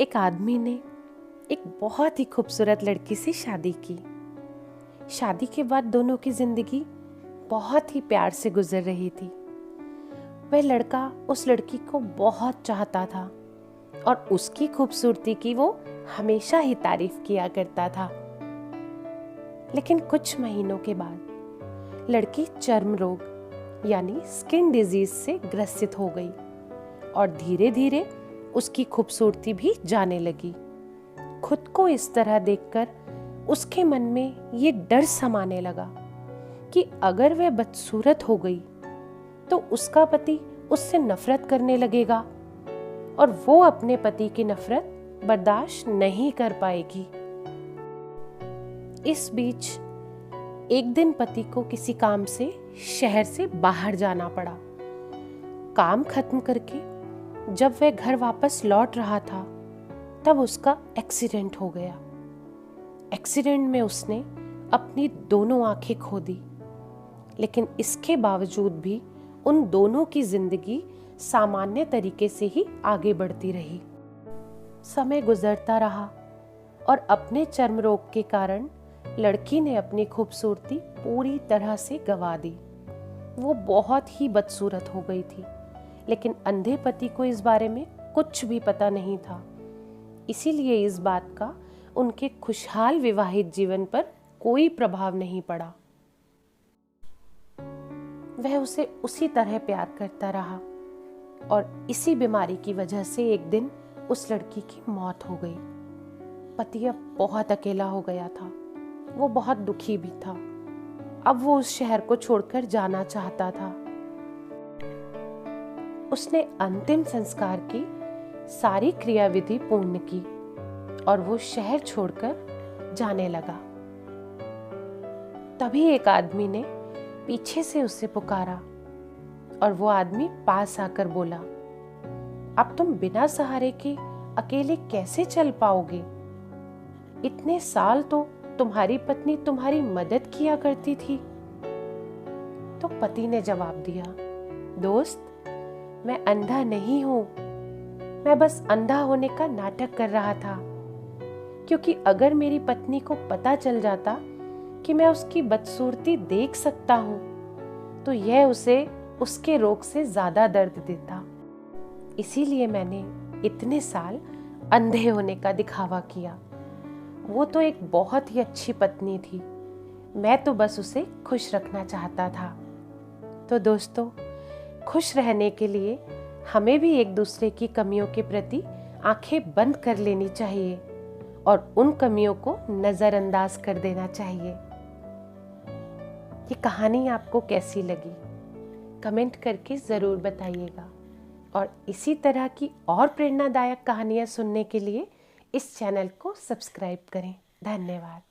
एक आदमी ने एक बहुत ही खूबसूरत लड़की से शादी की। शादी के बाद दोनों की जिंदगी बहुत ही प्यार से गुजर रही थी। वह लड़का उस लड़की को बहुत चाहता था और उसकी खूबसूरती की वो हमेशा ही तारीफ किया करता था। लेकिन कुछ महीनों के बाद लड़की चर्म रोग यानी स्किन डिजीज से ग्रसित हो गई और धीरे धीरे उसकी खूबसूरती भी जाने लगी। खुद को इस तरह देखकर उसके मन में ये डर समाने लगा कि अगर वह बदसूरत हो गई तो उसका पति उससे नफरत करने लगेगा और वो अपने पति की नफरत बर्दाश्त नहीं कर पाएगी। इस बीच एक दिन पति को किसी काम से शहर से बाहर जाना पड़ा। काम खत्म करके जब वह घर वापस लौट रहा था तब उसका एक्सीडेंट हो गया। एक्सीडेंट में उसने अपनी दोनों आंखें खो दी, लेकिन इसके बावजूद भी उन दोनों की जिंदगी सामान्य तरीके से ही आगे बढ़ती रही। समय गुजरता रहा और अपने चर्म रोग के कारण लड़की ने अपनी खूबसूरती पूरी तरह से गंवा दी। वो बहुत ही बदसूरत हो गई थी, लेकिन अंधे पति को इस बारे में कुछ भी पता नहीं था। इसीलिए इस बात का उनके खुशहाल विवाहित जीवन पर कोई प्रभाव नहीं पड़ा। वह उसे उसी तरह प्यार करता रहा और इसी बीमारी की वजह से एक दिन उस लड़की की मौत हो गई। पति अब बहुत अकेला हो गया था। वो बहुत दुखी भी था। अब वो उस शहर को छोड़कर जाना चाहता था। उसने अंतिम संस्कार की सारी क्रियाविधि पूर्ण की और वो शहर छोड़कर जाने लगा। तभी एक आदमी ने पीछे से उसे पुकारा और वो आदमी पास आकर बोला, अब तुम बिना सहारे के अकेले कैसे चल पाओगे? इतने साल तो तुम्हारी पत्नी तुम्हारी मदद किया करती थी। तो पति ने जवाब दिया, दोस्त, मैं अंधा नहीं हूं। मैं बस अंधा होने का नाटक कर रहा था, क्योंकि अगर मेरी पत्नी को पता चल जाता कि मैं उसकी बदसूरती देख सकता हूं तो यह उसे उसके रोग से ज्यादा दर्द देता। इसीलिए मैंने इतने साल अंधे होने का दिखावा किया। वो तो एक बहुत ही अच्छी पत्नी थी, मैं तो बस उसे खुश रखना चाहता था। तो दोस्तों, खुश रहने के लिए हमें भी एक दूसरे की कमियों के प्रति आंखें बंद कर लेनी चाहिए और उन कमियों को नजरअंदाज कर देना चाहिए। ये कहानी आपको कैसी लगी? कमेंट करके ज़रूर बताइएगा और इसी तरह की और प्रेरणादायक कहानियाँ सुनने के लिए इस चैनल को सब्सक्राइब करें। धन्यवाद।